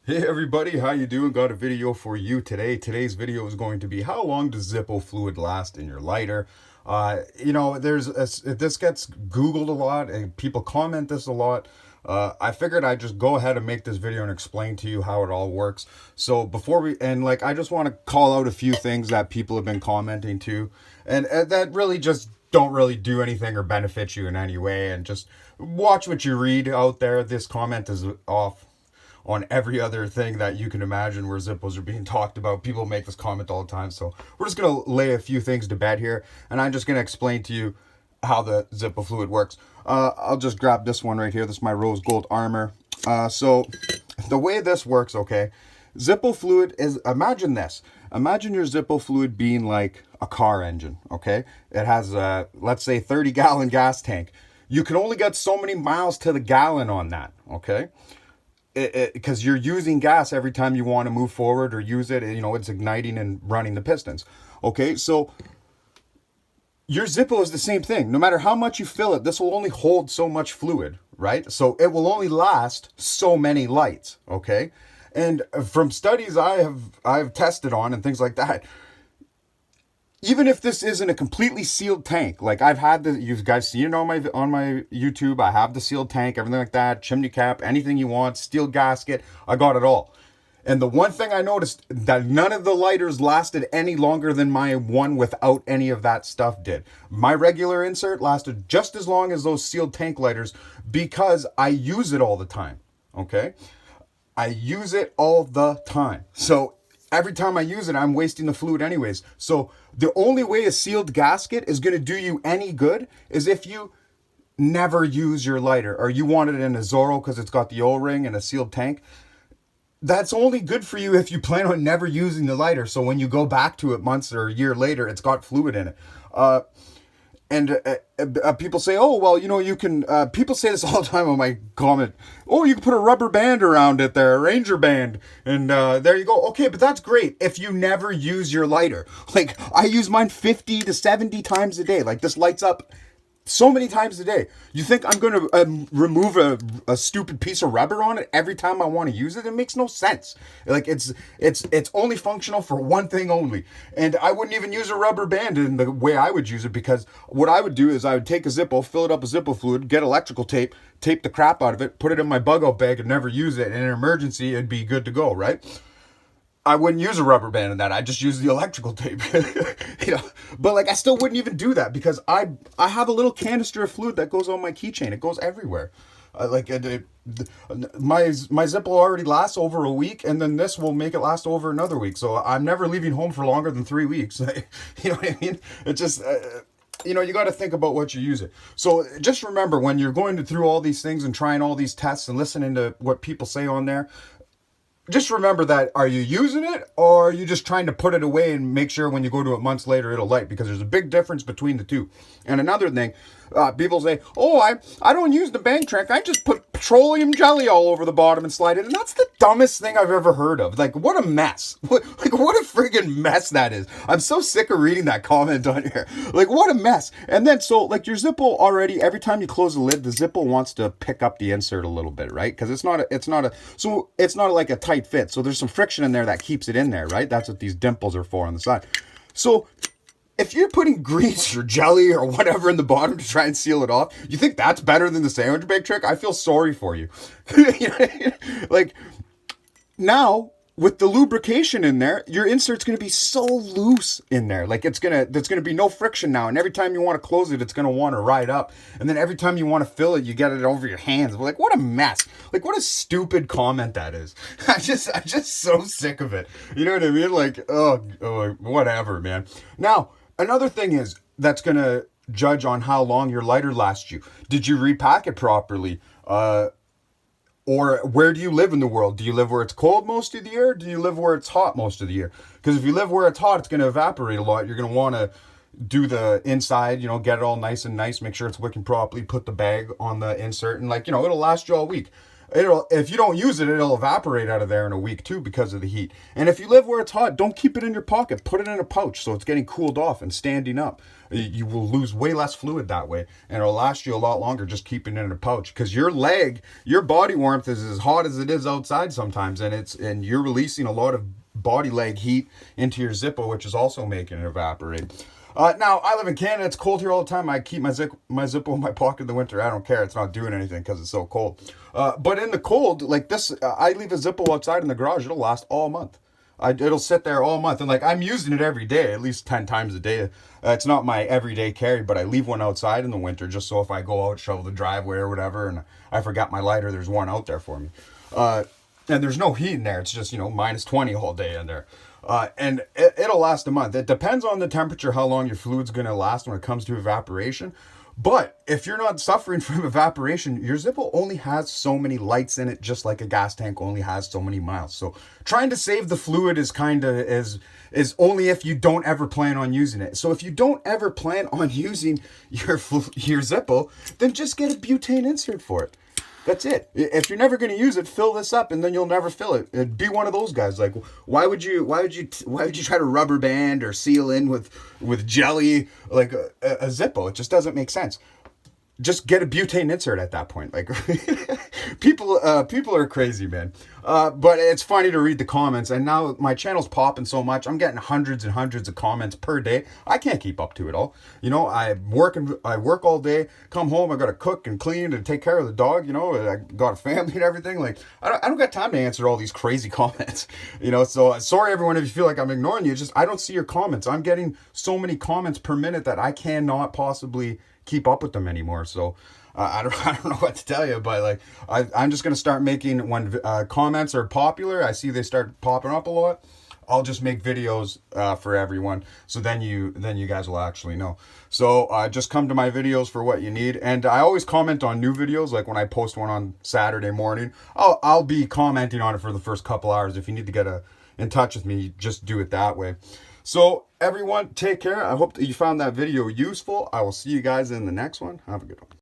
Hey everybody, how you doing? Got a video for you today. Today's video is going to be how long does Zippo fluid last in your lighter? This gets Googled a lot and people comment this a lot. I figured I'd just go ahead and make this video and explain to you how it all works. So I just want to call out a few things that people have been commenting to, and that really just don't really do anything or benefit you in any way. And just watch what you read out there. This comment is off on every other thing that you can imagine where Zippos are being talked about. People make this comment all the time. So we're just going to lay a few things to bed here, and I'm just going to explain to you how the Zippo fluid works. I'll just grab this one right here. This is my rose gold armor. So the way this works, okay, Zippo fluid is, imagine this. Imagine your Zippo fluid being like a car engine, okay? It has a, let's say, 30-gallon gas tank. You can only get so many miles to the gallon on that, okay? Because you're using gas every time you want to move forward or use it. It's igniting and running the pistons. Okay, so your Zippo is the same thing. No matter how much you fill it, this will only hold so much fluid, right? So it will only last so many lights. Okay, and from studies I've tested on and things like that, even if this isn't a completely sealed tank, like I've had you guys seen it on my YouTube. I have the sealed tank, everything like that, chimney cap, anything you want, steel gasket, I got it all. And the one thing I noticed, that none of the lighters lasted any longer than my one without any of that stuff did. My regular insert lasted just as long as those sealed tank lighters because I use it all the time. Okay? I use it all the time. So every time I use it, I'm wasting the fluid anyways. So the only way a sealed gasket is going to do you any good is if you never use your lighter, or you want it in a Zorro because it's got the O-ring and a sealed tank. That's only good for you if you plan on never using the lighter. So when you go back to it months or a year later, it's got fluid in it. And people say, oh, well, you can, people say this all the time on my comment. Oh, you can put a rubber band around it there, a Ranger band. And there you go. Okay, but that's great if you never use your lighter. Like, I use mine 50 to 70 times a day. Like, this lights up so many times a day. You think I'm going to remove a stupid piece of rubber on it every time I want to use it? It makes no sense. Like, it's only functional for one thing only. And I wouldn't even use a rubber band in the way I would use it, because what I would do is I would take a Zippo, fill it up with Zippo fluid, get electrical tape, tape the crap out of it, put it in my bug out bag and never use it. In an emergency, it'd be good to go, right? I wouldn't use a rubber band in that. I just use the electrical tape. you know, but like I still wouldn't even do that because I have a little canister of fluid that goes on my keychain. It goes everywhere. My Zippo already lasts over a week, and then this will make it last over another week. So I'm never leaving home for longer than 3 weeks. You know what I mean? It just. You got to think about what you use it. So just remember, when you're going through all these things and trying all these tests and listening to what people say on there, just remember that, are you using it, or are you just trying to put it away and make sure when you go to it months later it'll light? Because there's a big difference between the two. And another thing, people say, oh, I don't use the bank trick, I just put petroleum jelly all over the bottom and slide it. And that's the dumbest thing I've ever heard of. Like, what a mess. What a friggin' mess that is. I'm so sick of reading that comment on here. Like, what a mess. And then, so, like, your Zippo already, every time you close the lid, the Zippo wants to pick up the insert a little bit, right? Because it's not like a tight fit. So there's some friction in there that keeps it in there, right? That's what these dimples are for on the side. So if you're putting grease or jelly or whatever in the bottom to try and seal it off, you think that's better than the sandwich bag trick? I feel sorry for you. Like, now with the lubrication in there, your insert's going to be so loose in there. Like, there's going to be no friction now. And every time you want to close it, it's going to want to ride up. And then every time you want to fill it, you get it over your hands. Like, what a mess. Like, what a stupid comment that is. I'm just so sick of it. You know what I mean? Like, oh, whatever, man. Now, another thing is that's going to judge on how long your lighter lasts you. Did you repack it properly? Or where do you live in the world? Do you live where it's cold most of the year? Or do you live where it's hot most of the year? Because if you live where it's hot, it's going to evaporate a lot. You're going to want to do the inside, get it all nice and nice, make sure it's wicking properly, put the bag on the insert, and it'll last you all week. It'll, if you don't use it, it'll evaporate out of there in a week too because of the heat. And if you live where it's hot, don't keep it in your pocket. Put it in a pouch so it's getting cooled off and standing up. You will lose way less fluid that way, and it'll last you a lot longer just keeping it in a pouch. Because your body warmth is as hot as it is outside sometimes, and you're releasing a lot of body leg heat into your Zippo, which is also making it evaporate. Now, I live in Canada. It's cold here all the time. I keep my Zippo in my pocket in the winter. I don't care. It's not doing anything because it's so cold. But in the cold, like this, I leave a Zippo outside in the garage. It'll last all month. It'll sit there all month. And like I'm using it every day, at least 10 times a day. It's not my everyday carry, but I leave one outside in the winter just so if I go out, shovel the driveway or whatever, and I forgot my lighter, there's one out there for me. And there's no heat in there. It's just, minus 20 all day in there. And it'll last a month. It depends on the temperature, how long your fluid's going to last when it comes to evaporation. But if you're not suffering from evaporation, your Zippo only has so many lights in it, just like a gas tank only has so many miles. So trying to save the fluid is is only if you don't ever plan on using it. So if you don't ever plan on using your Zippo, then just get a butane insert for it. That's it. If you're never going to use it, fill this up, and then you'll never fill it. Be one of those guys. Like, why would you try to rubber band or seal in with jelly like a Zippo? It just doesn't make sense. Just get a butane insert at that point. Like, people are crazy, man. But it's funny to read the comments, and now my channel's popping so much. I'm getting hundreds and hundreds of comments per day. I can't keep up to it all. I work all day, come home, I got to cook and clean and take care of the dog. I got a family and everything. Like, I don't got time to answer all these crazy comments. So sorry everyone if you feel like I'm ignoring you. Just I don't see your comments. I'm getting so many comments per minute that I cannot possibly keep up with them anymore. So I don't know what to tell you, but like I'm just gonna start making when comments are popular. I see they start popping up a lot. I'll just make videos for everyone, so then you guys will actually know. So just come to my videos for what you need, and I always comment on new videos. Like when I post one on Saturday morning, I'll be commenting on it for the first couple hours. If you need to get in touch with me, just do it that way. So everyone, take care. I hope that you found that video useful. I will see you guys in the next one. Have a good one.